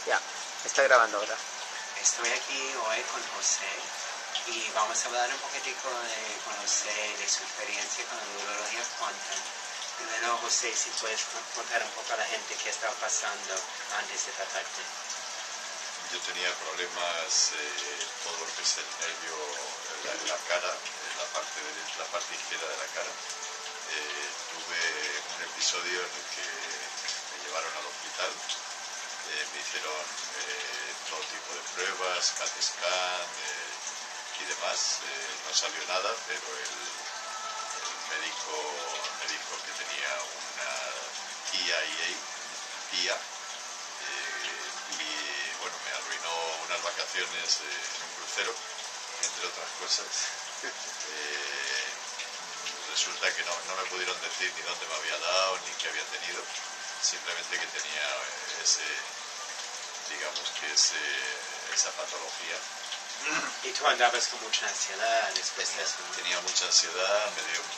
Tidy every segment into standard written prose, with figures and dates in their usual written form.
Ya, está grabando ahora. Estoy aquí hoy con José y vamos a hablar un poquitico con José de su experiencia con la neurología quantum. Primero, José, si puedes contar un poco a la gente qué estaba pasando antes de tratarte. Yo tenía problemas, todo lo que es el nervio, la cara, la parte izquierda de la cara. Tuve un episodio en el que me llevaron al hospital. Me hicieron todo tipo de pruebas, CAT scan y demás. No salió nada, pero el médico me dijo que tenía una TIA, y bueno, me arruinó unas vacaciones en un crucero, entre otras cosas. Resulta que no me pudieron decir ni dónde me había dado ni qué había tenido, simplemente que tenía esa patología. Y tú andabas con mucha ansiedad después de eso. Tenía mucha ansiedad,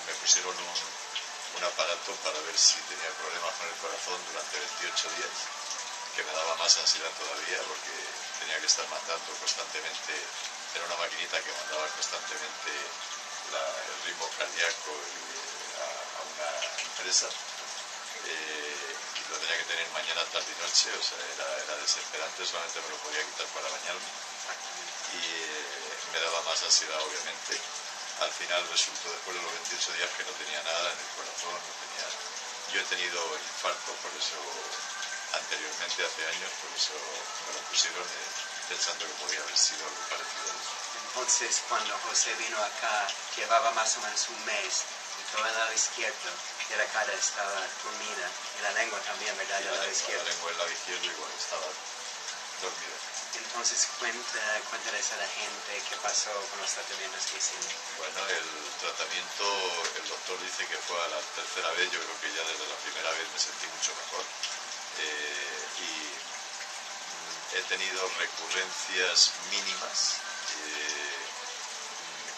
me pusieron un aparato para ver si tenía problemas con el corazón durante 28 días, que me daba más ansiedad todavía porque tenía que estar mandando constantemente, era una maquinita que mandaba constantemente el ritmo cardíaco a una empresa. Y lo tenía que tener mañana, tarde y noche, o sea, era desesperante, solamente me lo podía quitar para bañarme y me daba más ansiedad, obviamente. Al final resultó, después de los 28 días, que no tenía nada en el corazón, yo he tenido infarto, por eso anteriormente, hace años, por eso me lo pusieron pensando que podía haber sido algo parecido a eso. Entonces, cuando José vino acá, llevaba más o menos un mes y todo el lado izquierdo de la cara estaba dormida y la lengua también, ¿verdad? Y la lengua del lado izquierdo igual estaba dormida. Entonces, cuéntales a la gente qué pasó con los tratamientos que hicimos. Bueno, el tratamiento, el doctor dice que fue a la tercera vez, yo creo que ya desde la primera vez me sentí mucho mejor. Y he tenido recurrencias mínimas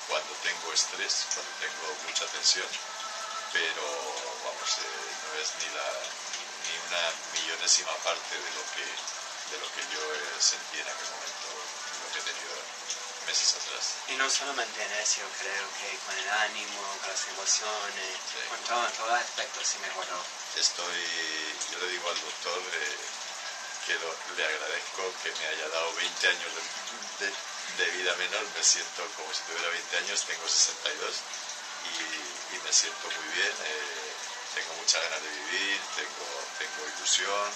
cuando tengo estrés, cuando tengo mucha tensión, pero vamos, no es ni una millonésima parte de lo que yo sentí en aquel momento, lo que he tenido meses atrás. Y no solamente en eso, yo creo que con el ánimo, con las emociones, sí, con todo aspecto se mejoró. Yo le digo al doctor que le agradezco que me haya dado 20 años de vida menos. Me siento como si tuviera 20 años, tengo 62 y me siento muy bien. Tengo muchas ganas de vivir, tengo ilusión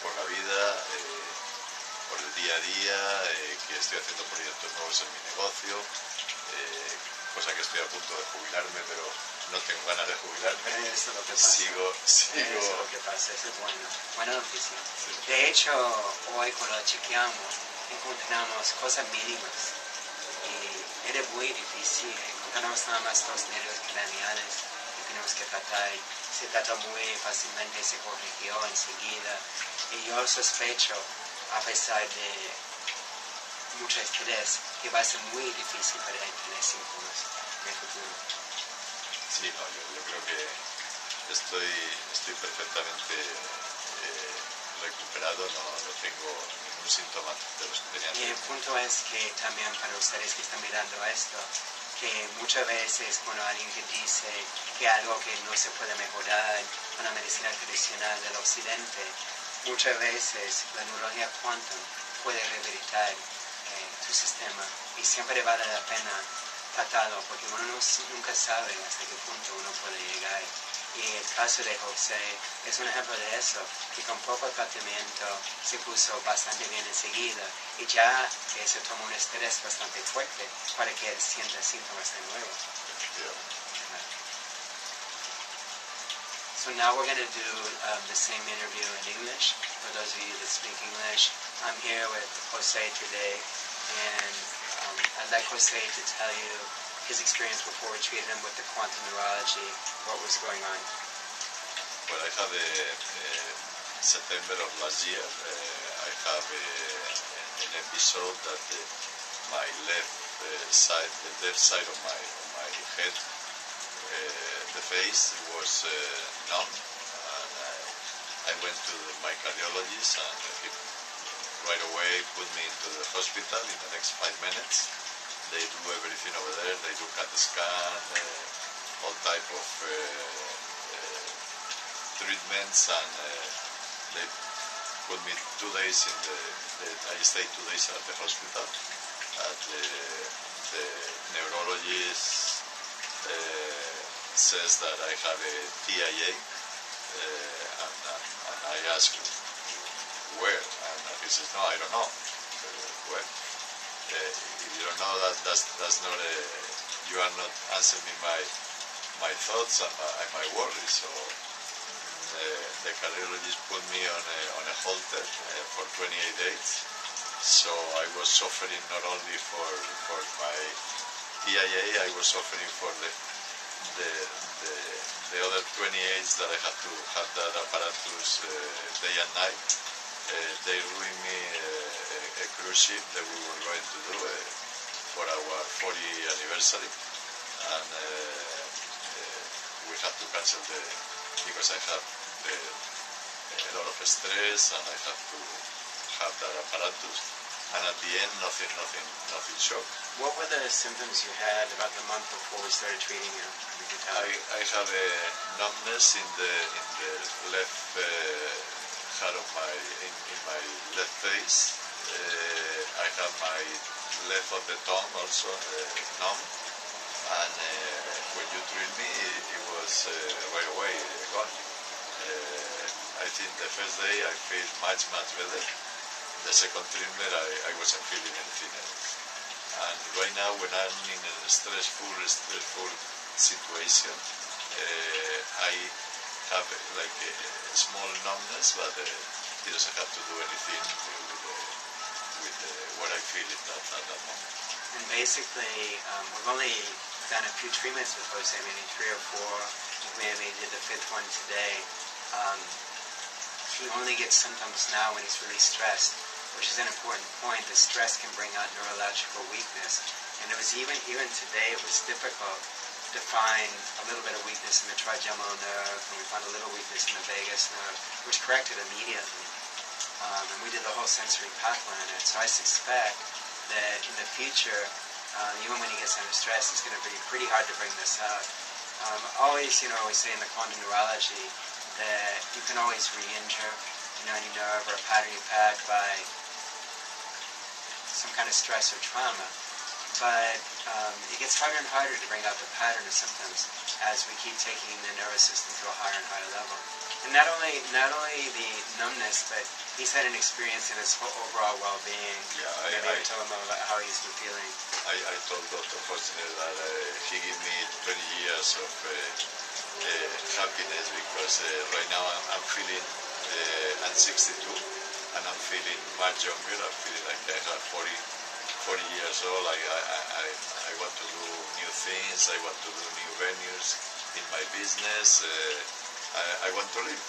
por la vida, por el día a día, que estoy haciendo proyectos nuevos en mi negocio, cosa que estoy a punto de jubilarme, pero no tengo ganas de jubilarme. Eso es lo que pasa. Sigo. Eso es lo que pasa, eso es bueno. Buena noticia. Sí. De hecho, hoy cuando lo chequeamos, encontramos cosas mínimas. Y era muy difícil. Encontramos nada más 2 nervios craneales que tenemos que tratar. Se trató muy fácilmente, se corrigió enseguida. Y yo sospecho, a pesar de mucho estrés, que va a ser muy difícil para él tener síntomas en el futuro. Sí, no, yo creo que estoy perfectamente recuperado, no tengo ningún síntoma de los que tenía. Y el punto es que también para ustedes que están mirando esto, que muchas veces cuando alguien te dice que algo que no se puede mejorar con la medicina tradicional del occidente, muchas veces la neurología quantum puede rehabilitar tu sistema y siempre vale la pena tratarlo porque uno nunca sabe hasta qué punto uno puede llegar. Y el caso de José es un ejemplo de eso, que con poco tratamiento se puso bastante bien enseguida y ya se tomó un estrés bastante fuerte para que él sienta síntomas de nuevo. So now we're going to do the same interview in English. For those of you that speak English, I'm here with Jose today, and I'd like Jose to tell you his experience before we treated him with the quantum neurology, what was going on. Well, I have September of last year, I have an episode that my left side of my head, the face was numb, and I went to my cardiologist, and he right away put me into the hospital in the next 5 minutes. They do everything over there. They do CAT scan, all type of treatments, and they put me 2 days in I stayed 2 days at the hospital. The neurologist says that I have a TIA, and I ask where, and he says, no, I don't know. Where? If you don't know that, that's not you are not answering me my thoughts and my worries. So the cardiologist put me on a halter for 28 days. So I was suffering not only for my TIA, I was suffering for the other 28 that I had to have that apparatus day and night. They ruined me a cruise ship that we were going to do for our 40th anniversary, and we had to cancel because I had a lot of stress, and I had to have that apparatus, and at the end nothing shocked. What were the symptoms you had about the month before we started treating you? I have a numbness in the left part of in my left face. I have my left of the tongue also numb, and when you drill me, it was right away gone. I think the first day I feel much better. The second treatment I wasn't feeling anything else. And right now, when I'm in a stressful situation, I have like a small numbness, but it doesn't have to do anything with what I feel at that moment. And basically, we've only done a few treatments with Jose, maybe 3 or 4. We maybe did the 5th one today. He only gets symptoms now when he's really stressed, which is an important point. The stress can bring out neurological weakness. And it was even today, it was difficult to find a little bit of weakness in the trigeminal nerve, and we found a little weakness in the vagus nerve, which corrected immediately. And we did the whole sensory pathway on it. So I suspect that in the future, even when he gets under stress, it's going to be pretty hard to bring this out. Always, we say in the quantum neurology that you can always re-injure any nerve or a pattern you've had by some kind of stress or trauma. But it gets harder and harder to bring out the pattern of symptoms as we keep taking the nervous system to a higher and higher level. And not only the numbness, but he's had an experience in his whole overall well-being. Yeah, Maybe tell him about how he's been feeling. I told Dr. Forstner that he gave me 20 years of happiness, because right now I'm feeling, I'm 62, and I'm feeling much younger. I'm feeling like I have 40 years old. I want to do new things. I want to do new venues in my business. I want to live.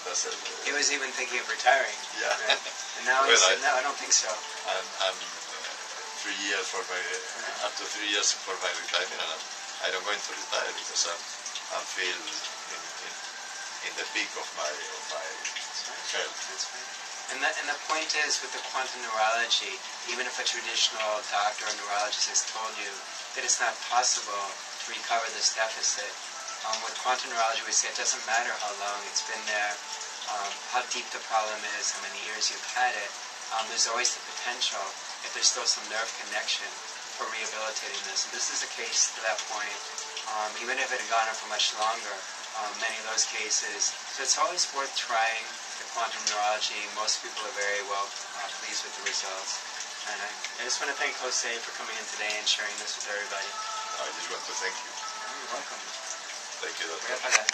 That's it. He was even thinking of retiring. Yeah. Right? And now he said, no, I don't think so. I'm 3 years up to 3 years for my retirement, and I don't going to retire because I'm feel in the peak of my health. That's right. And the point is, with the quantum neurology, even if a traditional doctor or neurologist has told you that it's not possible to recover this deficit, with quantum neurology we say it doesn't matter how long it's been there, how deep the problem is, how many years you've had it, there's always the potential, if there's still some nerve connection, for rehabilitating this. And this is the case to that point, even if it had gone on for much longer, many of those cases. So it's always worth trying the quantum neurology. Most people are very well pleased with the results. And I just want to thank Jose for coming in today and sharing this with everybody. I just want to thank you. You're welcome. Thank you, Doctor. Voy a pagar.